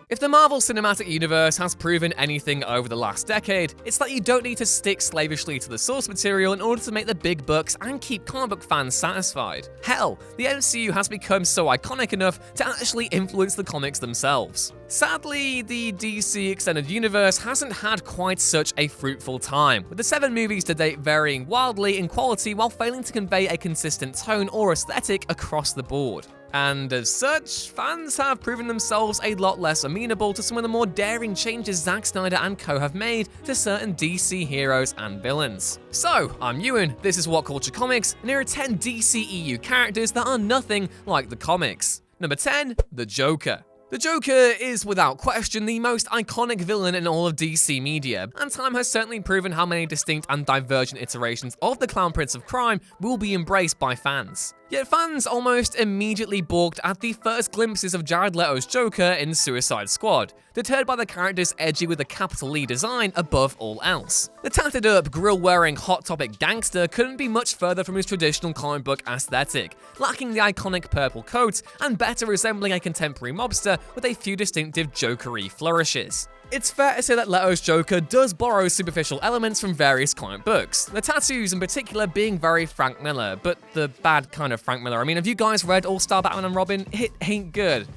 If the Marvel Cinematic Universe has proven anything over the last decade, it's that you don't need to stick slavishly to the source material in order to make the big bucks and keep comic book fans satisfied. Hell, the MCU has become so iconic enough to actually influence the comics themselves. Sadly, the DC Extended Universe hasn't had quite such a fruitful time, with the 7 movies to date varying wildly in quality while failing to convey a consistent tone or aesthetic across the board. And as such, fans have proven themselves a lot less amenable to some of the more daring changes Zack Snyder and co have made to certain DC heroes and villains. So, I'm Ewan, this is What Culture Comics, and here are 10 DCEU characters that are nothing like the comics. Number 10, the Joker. The Joker is, without question, the most iconic villain in all of DC media, and time has certainly proven how many distinct and divergent iterations of the Clown Prince of Crime will be embraced by fans. Yet fans almost immediately balked at the first glimpses of Jared Leto's Joker in Suicide Squad, deterred by the character's edgy with a capital E design above all else. The tatted up, grill-wearing Hot Topic gangster couldn't be much further from his traditional comic book aesthetic, lacking the iconic purple coat and better resembling a contemporary mobster with a few distinctive Joker-y flourishes. It's fair to say that Leto's Joker does borrow superficial elements from various comic books, the tattoos in particular being very Frank Miller, but the bad kind of Frank Miller. I mean, have you guys read All-Star Batman and Robin? It ain't good.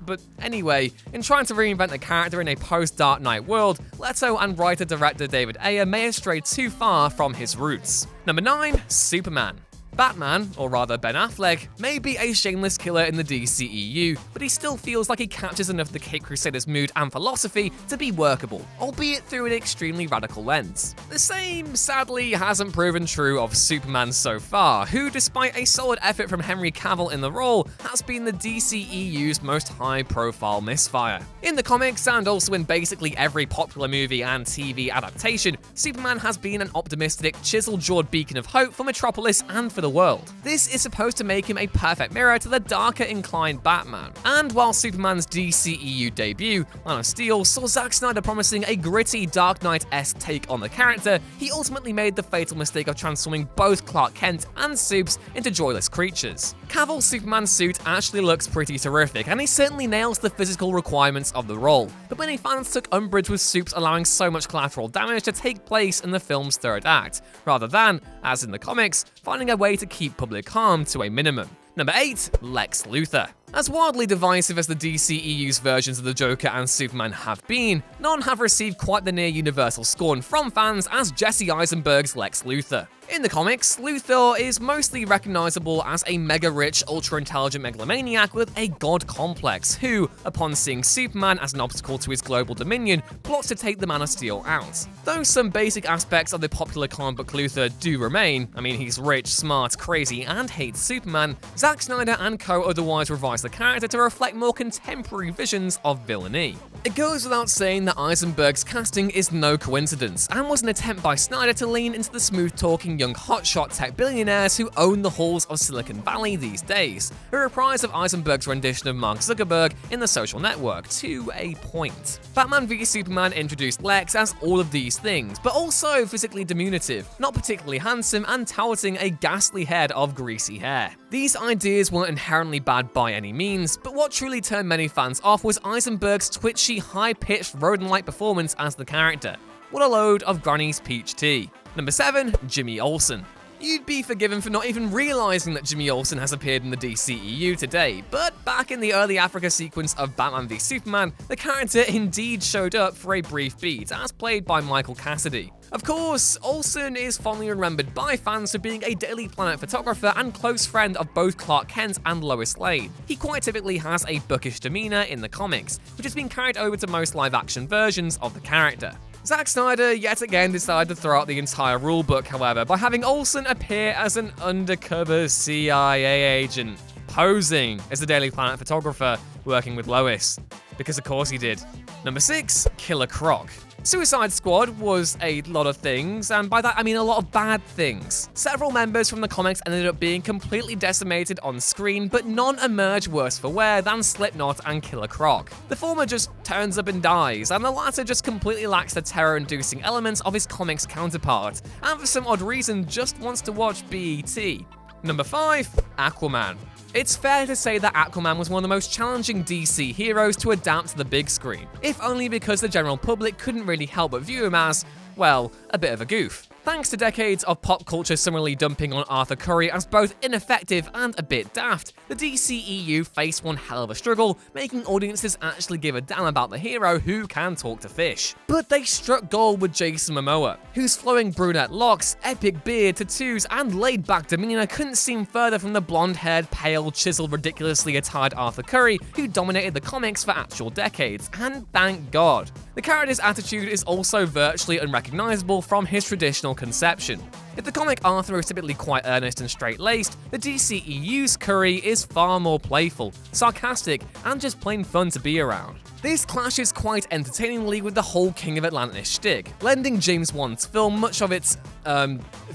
But anyway, in trying to reinvent the character in a post-Dark Knight world, Leto and writer-director David Ayer may have strayed too far from his roots. Number 9, Superman. Batman, or rather Ben Affleck, may be a shameless killer in the DCEU, but he still feels like he captures enough of the Caped Crusaders' mood and philosophy to be workable, albeit through an extremely radical lens. The same, sadly, hasn't proven true of Superman so far, who, despite a solid effort from Henry Cavill in the role, has been the DCEU's most high-profile misfire. In the comics, and also in basically every popular movie and TV adaptation, Superman has been an optimistic, chisel-jawed beacon of hope for Metropolis and for the world. This is supposed to make him a perfect mirror to the darker inclined Batman. And while Superman's DCEU debut, Man of Steel, saw Zack Snyder promising a gritty Dark Knight-esque take on the character, he ultimately made the fatal mistake of transforming both Clark Kent and Supes into joyless creatures. Cavill's Superman suit actually looks pretty terrific, and he certainly nails the physical requirements of the role, but many fans took umbrage with Supes allowing so much collateral damage to take place in the film's third act, rather than, as in the comics, finding a way to keep public harm to a minimum. Number 8, Lex Luthor. As wildly divisive as the DCEU's versions of the Joker and Superman have been, none have received quite the near universal scorn from fans as Jesse Eisenberg's Lex Luthor. In the comics, Luthor is mostly recognizable as a mega-rich, ultra-intelligent megalomaniac with a god complex who, upon seeing Superman as an obstacle to his global dominion, plots to take the Man of Steel out. Though some basic aspects of the popular comic book Luthor do remain, I mean he's rich, smart, crazy, and hates Superman, Zack Snyder and co otherwise revised the character to reflect more contemporary visions of villainy. It goes without saying that Eisenberg's casting is no coincidence, and was an attempt by Snyder to lean into the smooth-talking young hotshot tech billionaires who own the halls of Silicon Valley these days, a reprise of Eisenberg's rendition of Mark Zuckerberg in The Social Network to a point. Batman v Superman introduced Lex as all of these things, but also physically diminutive, not particularly handsome, and touting a ghastly head of greasy hair. These ideas weren't inherently bad by any means, but what truly turned many fans off was Eisenberg's twitchy, high-pitched, rodent-like performance as the character. What a load of Granny's peach tea. Number 7, Jimmy Olsen. You'd be forgiven for not even realizing that Jimmy Olsen has appeared in the DCEU today, but back in the early Africa sequence of Batman v Superman, the character indeed showed up for a brief beat, as played by Michael Cassidy. Of course, Olsen is fondly remembered by fans for being a Daily Planet photographer and close friend of both Clark Kent and Lois Lane. He quite typically has a bookish demeanor in the comics, which has been carried over to most live-action versions of the character. Zack Snyder yet again decided to throw out the entire rulebook, however, by having Olsen appear as an undercover CIA agent, posing as the Daily Planet photographer working with Lois. Because of course he did. Number 6, Killer Croc. Suicide Squad was a lot of things, and by that I mean a lot of bad things. Several members from the comics ended up being completely decimated on screen, but none emerged worse for wear than Slipknot and Killer Croc. The former just turns up and dies, and the latter just completely lacks the terror-inducing elements of his comics counterpart, and for some odd reason just wants to watch BET. Number 5. Aquaman. It's fair to say that Aquaman was one of the most challenging DC heroes to adapt to the big screen, if only because the general public couldn't really help but view him as, well, a bit of a goof. Thanks to decades of pop culture summarily dumping on Arthur Curry as both ineffective and a bit daft, the DCEU faced one hell of a struggle, making audiences actually give a damn about the hero who can talk to fish. But they struck gold with Jason Momoa, whose flowing brunette locks, epic beard, tattoos, and laid-back demeanor couldn't seem further from the blonde-haired, pale, chiseled, ridiculously attired Arthur Curry who dominated the comics for actual decades, and thank God. The character's attitude is also virtually unrecognizable from his traditional conception. If the comic Arthur is typically quite earnest and straight-laced, the DCEU's Curry is far more playful, sarcastic, and just plain fun to be around. This clashes quite entertainingly with the whole King of Atlantis shtick, lending James Wan's film much of its,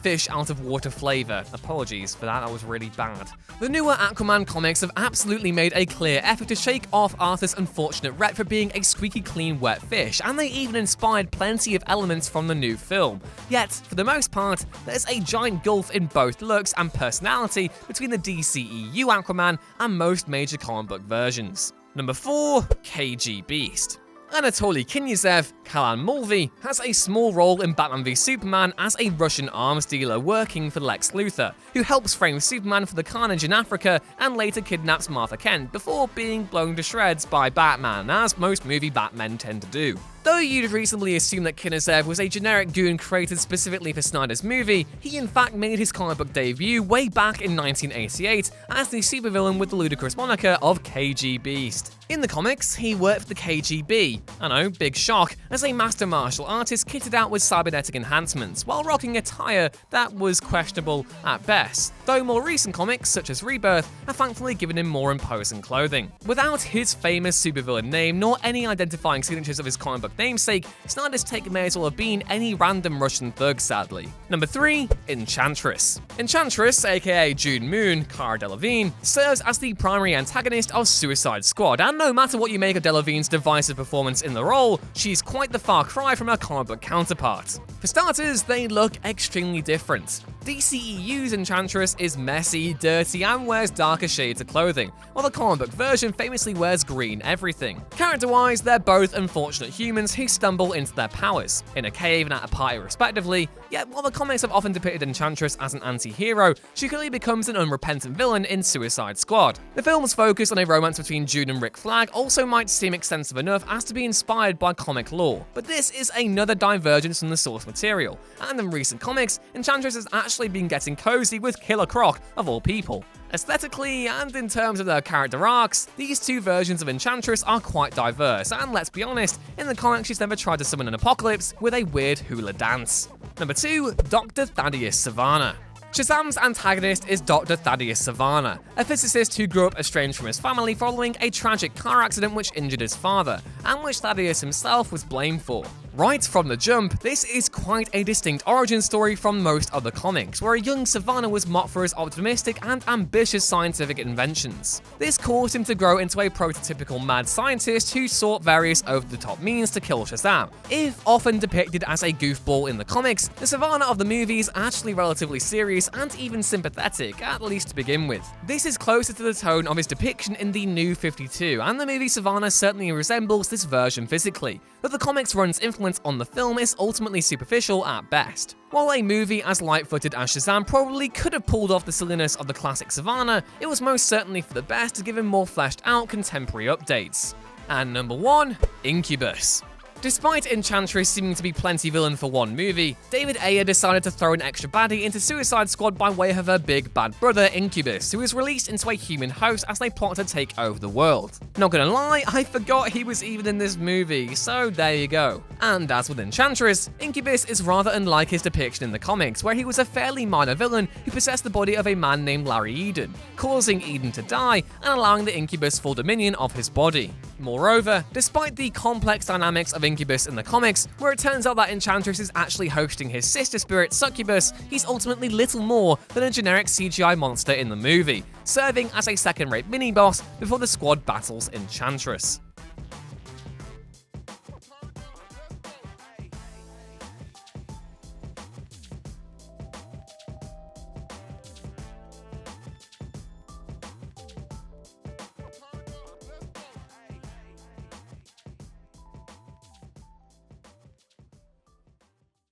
fish out of water flavor. Apologies for that was really bad. The newer Aquaman comics have absolutely made a clear effort to shake off Arthur's unfortunate rep for being a squeaky clean wet fish, and they even inspired plenty of elements from the new film. Yet, for the most part, there's a giant gulf in both looks and personality between the DCEU Aquaman and most major comic book versions. Number 4. Cagey Beast. Anatoly Knyazev, Kalan Mulvey, has a small role in Batman v Superman as a Russian arms dealer working for Lex Luthor, who helps frame Superman for the carnage in Africa and later kidnaps Martha Kent before being blown to shreds by Batman, as most movie Batmen tend to do. Though you'd reasonably assume that Knyazev was a generic goon created specifically for Snyder's movie, he in fact made his comic book debut way back in 1988 as the supervillain with the ludicrous moniker of Cagey Beast. In the comics, he worked for the KGB, I know, big shock, as a master martial artist kitted out with cybernetic enhancements, while rocking attire that was questionable at best, though more recent comics, such as Rebirth, have thankfully given him more imposing clothing. Without his famous supervillain name, nor any identifying signatures of his comic book namesake, Snyder's take may as well have been any random Russian thug, sadly. Number 3. Enchantress. Enchantress, aka June Moon, Cara Delevingne, serves as the primary antagonist of Suicide Squad, and no matter what you make of Delevingne's divisive performance in the role, she's quite the far cry from her comic book counterpart. For starters, they look extremely different. DCEU's Enchantress is messy, dirty, and wears darker shades of clothing, while the comic book version famously wears green everything. Character-wise, they're both unfortunate humans who stumble into their powers, in a cave and at a party respectively, yet while the comics have often depicted Enchantress as an anti-hero, she quickly becomes an unrepentant villain in Suicide Squad. The film's focus on a romance between June and Rick Flag also might seem extensive enough as to be inspired by comic lore, but this is another divergence from the source material, and in recent comics, Enchantress has actually been getting cozy with Killer Croc, of all people. Aesthetically, and in terms of their character arcs, these two versions of Enchantress are quite diverse, and let's be honest, in the comics she's never tried to summon an apocalypse with a weird hula dance. Number 2. Dr. Thaddeus Sivana. Shazam's antagonist is Dr. Thaddeus Sivana, a physicist who grew up estranged from his family following a tragic car accident which injured his father, and which Thaddeus himself was blamed for. Right from the jump, this is quite a distinct origin story from most other comics, where a young Sivana was mocked for his optimistic and ambitious scientific inventions. This caused him to grow into a prototypical mad scientist who sought various over-the-top means to kill Shazam. If often depicted as a goofball in the comics, the Sivana of the movie is actually relatively serious and even sympathetic, at least to begin with. This is closer to the tone of his depiction in the New 52, and the movie Sivana certainly resembles this version physically, but the comics run's influence on the film is ultimately superficial at best. While a movie as light-footed as Shazam probably could have pulled off the silliness of the classic Sivana, it was most certainly for the best to give him more fleshed-out contemporary updates. And number 1, Incubus. Despite Enchantress seeming to be plenty villain for one movie, David Ayer decided to throw an extra baddie into Suicide Squad by way of her big bad brother Incubus, who is released into a human host as they plot to take over the world. Not gonna lie, I forgot he was even in this movie, so there you go. And as with Enchantress, Incubus is rather unlike his depiction in the comics, where he was a fairly minor villain who possessed the body of a man named Larry Eden, causing Eden to die and allowing the Incubus full dominion of his body. Moreover, despite the complex dynamics of Incubus in the comics, where it turns out that Enchantress is actually hosting his sister spirit Succubus, he's ultimately little more than a generic CGI monster in the movie, serving as a second-rate mini-boss before the squad battles Enchantress.